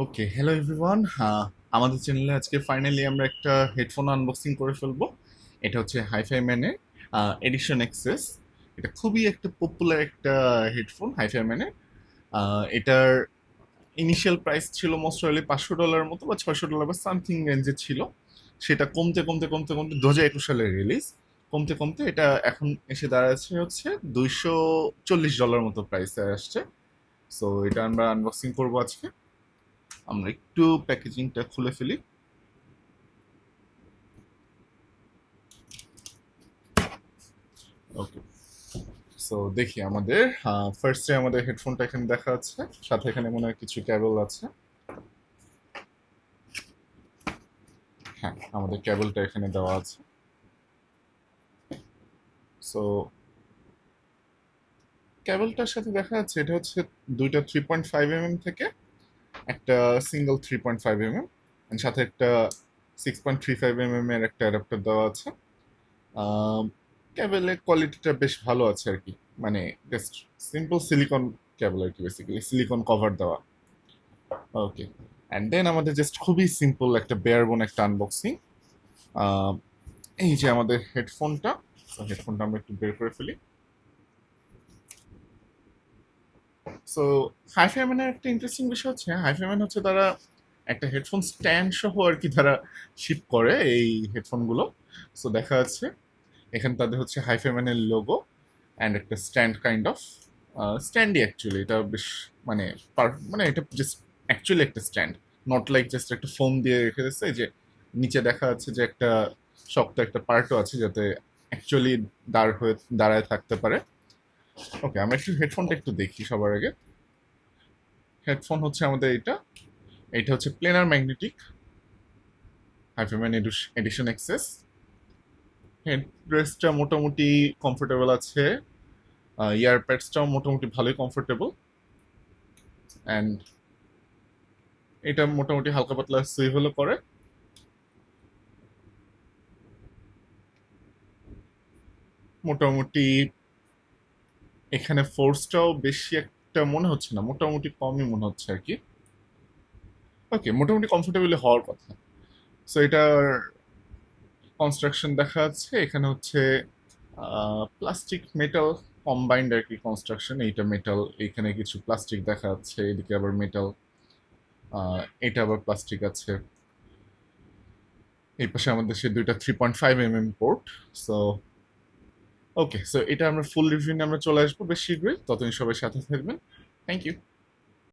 ওকে, hello everyone. আমাদের চ্যানেলে আজকে ফাইনালি আমরা একটা হেডফোন আনবক্সিং করে ফেলবো। এটা হচ্ছে হাইফাই ম্যানের এডিশন এক্সেস। এটা খুবই একটা পপুলার একটা হেডফোন হাইফাই ম্যানের। এটার ইনিশিয়াল প্রাইস ছিল মোস্ট প্রবাবলি $500 মতো বা $600 বা সামথিং রেঞ্জে ছিল। সেটা কমতে কমতে কমতে কমতে 2021 সালের রিলিজ, কমতে কমতে এটা এখন এসে দাঁড়াচ্ছে হচ্ছে $240 মতো প্রাইসে আসছে। সো এটা আমরা আনবক্সিং করবো আজকে। আমরা একটু প্যাকেজিংটা খুলে ফেলি। ওকে, সো দেখি আমাদের ফার্স্টে আমাদের হেডফোনটা এখানে দেখা যাচ্ছে, সাথে এখানে মনে হয় কিছু ক্যাবল আছে। হ্যাঁ, আমাদের ক্যাবলটা এখানে দেওয়া আছে। সো ক্যাবলটার সাথে দেখা যাচ্ছে এটা হচ্ছে দুইটা 3.5 mm থেকে একটা সিঙ্গেল 3.5 mm, সাথে একটা 6.35 mm এর একটা অ্যাডাপ্টার দেওয়া আছে। ক্যাবেলের কোয়ালিটিটা বেশ ভালো আছে আর কি, মানে জাস্ট সিম্পল সিলিকন ক্যাবল আর কি, বেসিক্যালি সিলিকন কভার দেওয়া। ওকে, অ্যান্ড দেন আমাদের জাস্ট খুবই সিম্পল একটা বেয়ারবোন একটা আনবক্সিং। এই যে আমাদের হেডফোনটা, হেডফোনটা আমরা একটু বের করে ফেলি। সো হাইফাইম্যানের একটা ইন্টারেস্টিং বিষয় হচ্ছে, হাইফাইম্যান হচ্ছে তারা একটা হেডফোন স্ট্যান্ড সহ আর কি তারা শিপ করে এই হেডফোনগুলো। সো দেখা যাচ্ছে এখানে তাদের হচ্ছে হাইফাইম্যানের লোগো অ্যান্ড একটা স্ট্যান্ড কাইন্ড অফ স্ট্যান্ডই অ্যাকচুয়ালি এটা বেশ মানে মানে এটা জাস্ট অ্যাকচুয়ালি একটা স্ট্যান্ড, নট লাইক জাস্ট একটা ফোম দিয়ে রেখে দিচ্ছে। এই যে নিচে দেখা যাচ্ছে যে একটা শক্ত একটা পার্টও আছে যাতে অ্যাকচুয়ালি দাঁড়ায় থাকতে পারে। ওকে, আমরা একটু হেডফোনটা একটু দেখি সবার আগে। হেডফোন হচ্ছে আমাদের এটা, এটা হচ্ছে planar magnetic HiFiMAN edition XS. Head রেস্টটা মোটামুটি কমফোর্টেবল আছে, ইয়ারপ্যাডসটাও মোটামুটি ভালোই কমফোর্টেবল, অ্যান্ড এটা মোটামুটি হালকা পাতলা সুইভেলও করে। মোটামুটি এখানে ফোর্সটাও বেশি একটা মনে হচ্ছে না, মোটামুটি কমই মনে হচ্ছে আর কি। ওকে, মোটামুটি কমফোর্টেবলি হওয়ার কথা। সো এটার কনস্ট্রাকশন দেখা যাচ্ছে এখানে হচ্ছে প্লাস্টিক মেটাল কম্বাইন্ড আর কি কনস্ট্রাকশন। এইটা মেটাল, এখানে কিছু প্লাস্টিক দেখা যাচ্ছে, এদিকে আবার মেটাল, এটা আবার প্লাস্টিক আছে। এই পাশে আমাদের সে দুইটা 3.5 mm port. So okay, so এটা আমরা ফুল রিভিউ নিয়ে আমরা চলে আসবো বেশ শীঘ্রই, ততদিন সবাই সাথে থাকবেন। Thank you.